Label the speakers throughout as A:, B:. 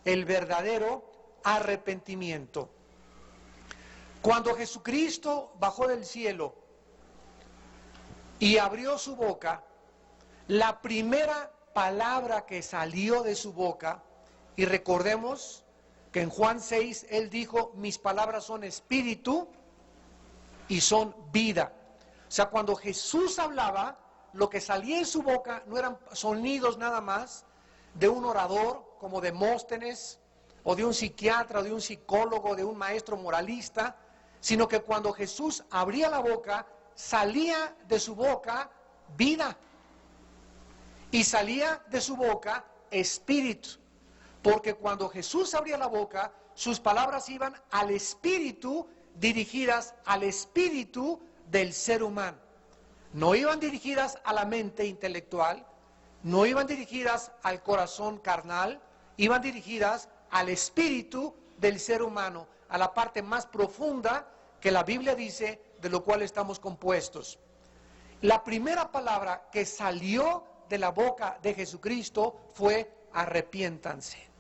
A: el verdadero arrepentimiento. Cuando Jesucristo bajó del cielo y abrió su boca, la primera palabra que salió de su boca, y recordemos que en Juan 6 Él dijo, mis palabras son espíritu y son vida. O sea, cuando Jesús hablaba, lo que salía en su boca no eran sonidos nada más de un orador como Demóstenes, o de un psiquiatra, o de un psicólogo, de un maestro moralista, sino que cuando Jesús abría la boca, salía de su boca vida, y salía de su boca espíritu, porque cuando Jesús abría la boca, sus palabras iban al espíritu, dirigidas al espíritu del ser humano. No iban dirigidas a la mente intelectual, no iban dirigidas al corazón carnal, iban dirigidas al espíritu del ser humano, a la parte más profunda que la Biblia dice de lo cual estamos compuestos. La primera palabra que salió de la boca de Jesucristo fue arrepiéntanse.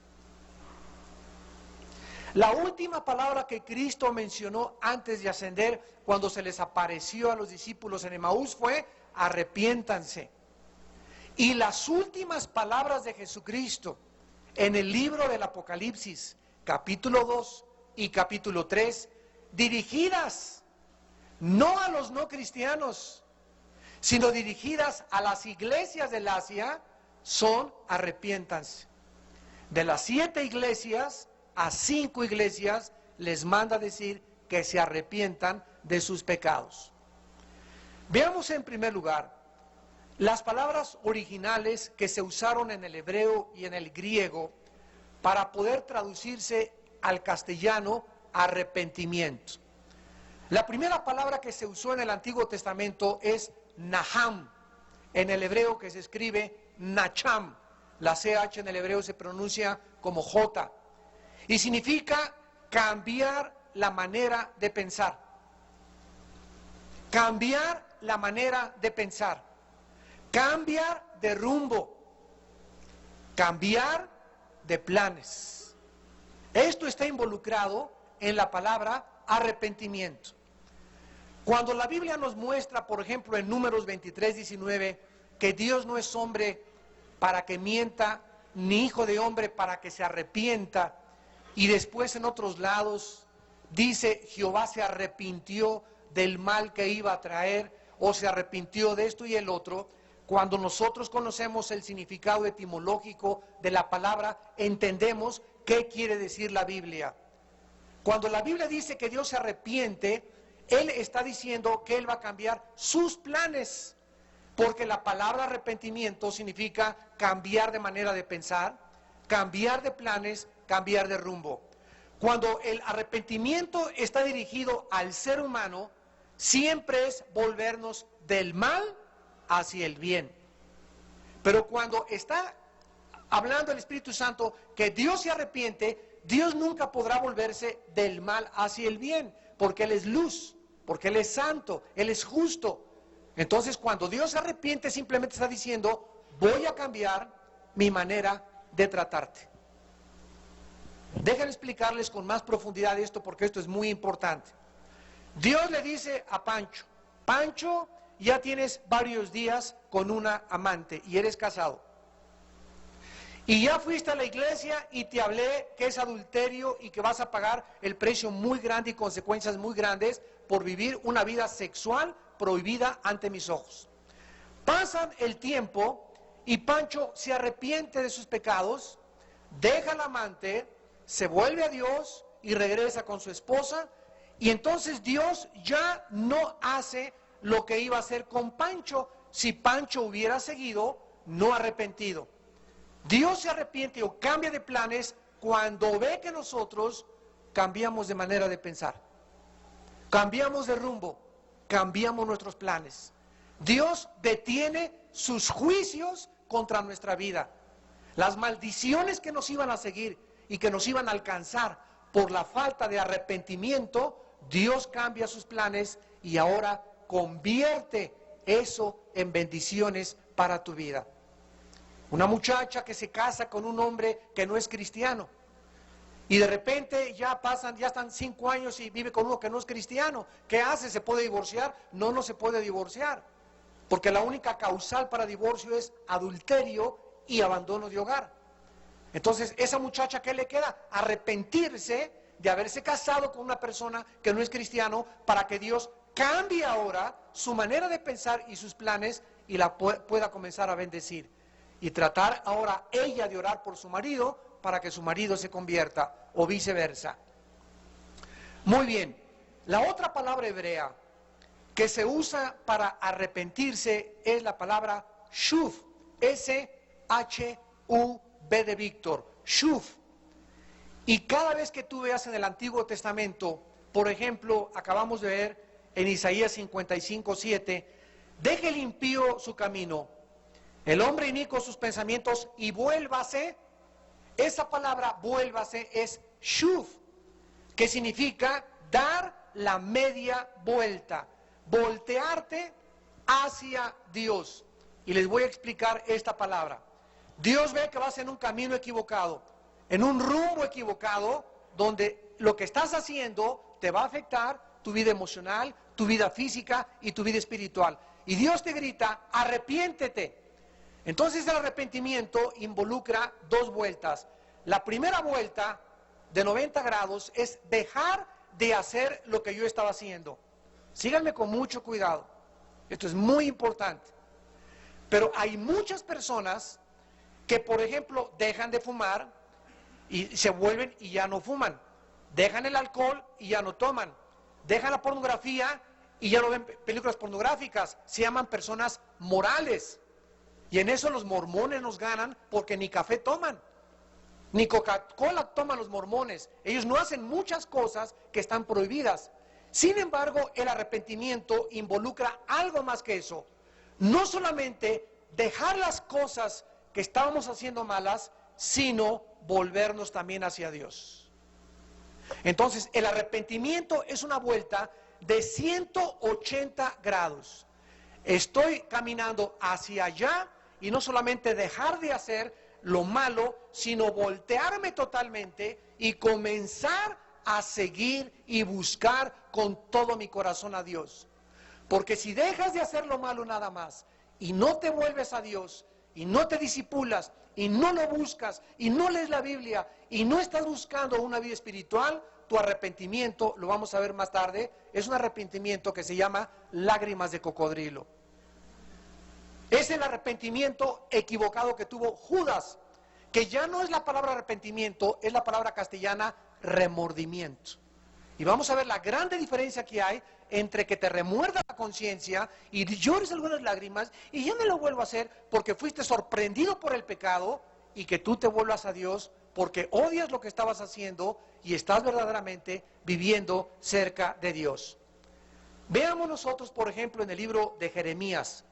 A: La última palabra que Cristo mencionó antes de ascender, cuando se les apareció a los discípulos en Emaús, fue arrepiéntanse. Y las últimas palabras de Jesucristo en el libro del Apocalipsis, capítulo 2 y capítulo 3, dirigidas no a los no cristianos, sino dirigidas a las iglesias del Asia, son arrepiéntanse. De las 7 iglesias, a 5 iglesias les manda decir que se arrepientan de sus pecados. Veamos en primer lugar las palabras originales que se usaron en el hebreo y en el griego para poder traducirse al castellano arrepentimiento. La primera palabra que se usó en el Antiguo Testamento es Naham, en el hebreo que se escribe Nacham. La CH en el hebreo se pronuncia como J y significa cambiar la manera de pensar. Cambiar la manera de pensar. Cambiar de rumbo. Cambiar de planes. Esto está involucrado en la palabra arrepentimiento. Cuando la Biblia nos muestra, por ejemplo, en Números 23:19, que Dios no es hombre para que mienta, ni hijo de hombre para que se arrepienta, y después en otros lados dice, Jehová se arrepintió del mal que iba a traer, o se arrepintió de esto y el otro. Cuando nosotros conocemos el significado etimológico de la palabra, entendemos qué quiere decir la Biblia. Cuando la Biblia dice que Dios se arrepiente, Él está diciendo que Él va a cambiar sus planes, porque la palabra arrepentimiento significa cambiar de manera de pensar, cambiar de planes, cambiar de rumbo. Cuando el arrepentimiento está dirigido al ser humano, siempre es volvernos del mal hacia el bien. Pero cuando está hablando el Espíritu Santo que Dios se arrepiente, Dios nunca podrá volverse del mal hacia el bien, porque Él es luz, porque Él es santo, Él es justo. Entonces, cuando Dios se arrepiente, simplemente está diciendo, voy a cambiar mi manera de tratarte. Déjenme explicarles con más profundidad esto, porque esto es muy importante. Dios le dice a Pancho, Pancho, ya tienes varios días con una amante y eres casado. Y ya fuiste a la iglesia y te hablé que es adulterio y que vas a pagar el precio muy grande y consecuencias muy grandes por vivir una vida sexual prohibida ante mis ojos. Pasan el tiempo y Pancho se arrepiente de sus pecados, deja al amante, se vuelve a Dios y regresa con su esposa, y entonces Dios ya no hace lo que iba a hacer con Pancho si Pancho hubiera seguido no arrepentido. Dios se arrepiente o cambia de planes cuando ve que nosotros cambiamos de manera de pensar, cambiamos de rumbo, cambiamos nuestros planes. Dios detiene sus juicios contra nuestra vida. Las maldiciones que nos iban a seguir y que nos iban a alcanzar por la falta de arrepentimiento, Dios cambia sus planes y ahora convierte eso en bendiciones para tu vida. Una muchacha que se casa con un hombre que no es cristiano, Y de repente ya están 5 años y vive con uno que no es cristiano. ¿Qué hace? ¿Se puede divorciar? No, no se puede divorciar. Porque la única causal para divorcio es adulterio y abandono de hogar. Entonces, esa muchacha, ¿qué le queda? Arrepentirse de haberse casado con una persona que no es cristiano, para que Dios cambie ahora su manera de pensar y sus planes y la pueda comenzar a bendecir. Y tratar ahora ella de orar por su marido para que su marido se convierta, o viceversa. Muy bien, la otra palabra hebrea que se usa para arrepentirse es la palabra shuv, S-H-U-V de Víctor, shuv. Y cada vez que tú veas en el Antiguo Testamento, por ejemplo, acabamos de ver en Isaías 55:7, deje el impío su camino, el hombre inicuo sus pensamientos y vuélvase. Esa palabra vuélvase es shuv, que significa dar la media vuelta, voltearte hacia Dios. Y les voy a explicar esta palabra. Dios ve que vas en un camino equivocado, en un rumbo equivocado, donde lo que estás haciendo te va a afectar tu vida emocional, tu vida física y tu vida espiritual. Y Dios te grita, arrepiéntete. Entonces el arrepentimiento involucra 2 vueltas. La primera vuelta de 90 grados es dejar de hacer lo que yo estaba haciendo. Síganme con mucho cuidado. Esto es muy importante. Pero hay muchas personas que, por ejemplo, dejan de fumar y se vuelven y ya no fuman. Dejan el alcohol y ya no toman. Dejan la pornografía y ya no ven películas pornográficas. Se llaman personas morales. Y en eso los mormones nos ganan, porque ni café toman, ni Coca-Cola toman los mormones. Ellos no hacen muchas cosas que están prohibidas. Sin embargo, el arrepentimiento involucra algo más que eso. No solamente dejar las cosas que estábamos haciendo malas, sino volvernos también hacia Dios. Entonces, el arrepentimiento es una vuelta de 180 grados. Estoy caminando hacia allá, y no solamente dejar de hacer lo malo, sino voltearme totalmente y comenzar a seguir y buscar con todo mi corazón a Dios. Porque si dejas de hacer lo malo nada más y no te vuelves a Dios y no te disipulas y no lo buscas y no lees la Biblia y no estás buscando una vida espiritual, tu arrepentimiento, lo vamos a ver más tarde, es un arrepentimiento que se llama lágrimas de cocodrilo. Es el arrepentimiento equivocado que tuvo Judas, que ya no es la palabra arrepentimiento, es la palabra castellana remordimiento. Y vamos a ver la grande diferencia que hay entre que te remuerda la conciencia y llores algunas lágrimas y ya no lo vuelvo a hacer porque fuiste sorprendido por el pecado, y que tú te vuelvas a Dios porque odias lo que estabas haciendo y estás verdaderamente viviendo cerca de Dios. Veamos nosotros, por ejemplo, en el libro de Jeremías,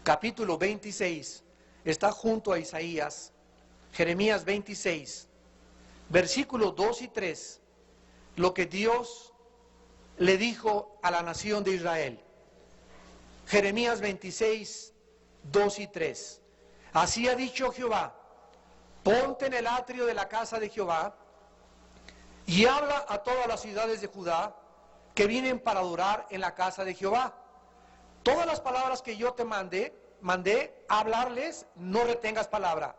A: capítulo 26, está junto a Isaías. Jeremías 26, versículos 2 y 3, lo que Dios le dijo a la nación de Israel. Jeremías 26, 2 y 3. Así ha dicho Jehová: ponte en el atrio de la casa de Jehová y habla a todas las ciudades de Judá que vienen para adorar en la casa de Jehová. Todas las palabras que yo te mandé a hablarles, no retengas palabra.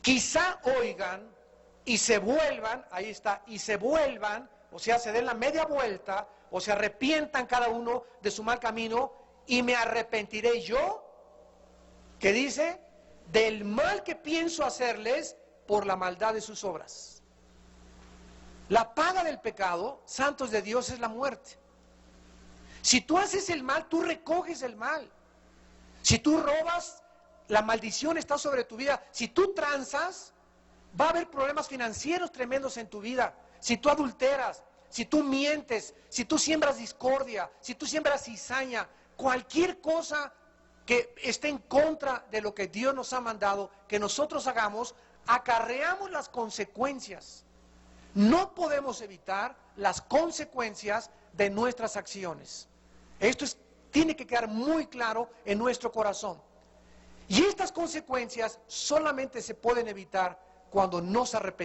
A: Quizá oigan y se vuelvan, ahí está, y se vuelvan, o sea, se den la media vuelta, o se arrepientan cada uno de su mal camino, y me arrepentiré yo, que dice, del mal que pienso hacerles por la maldad de sus obras. La paga del pecado, santos de Dios, es la muerte. Si tú haces el mal, tú recoges el mal. Si tú robas, la maldición está sobre tu vida. Si tú transas, va a haber problemas financieros tremendos en tu vida. Si tú adulteras, si tú mientes, si tú siembras discordia, si tú siembras cizaña, cualquier cosa que esté en contra de lo que Dios nos ha mandado que nosotros hagamos, acarreamos las consecuencias. No podemos evitar las consecuencias de nuestras acciones. Esto tiene que quedar muy claro en nuestro corazón. Y estas consecuencias solamente se pueden evitar cuando nos arrepentimos.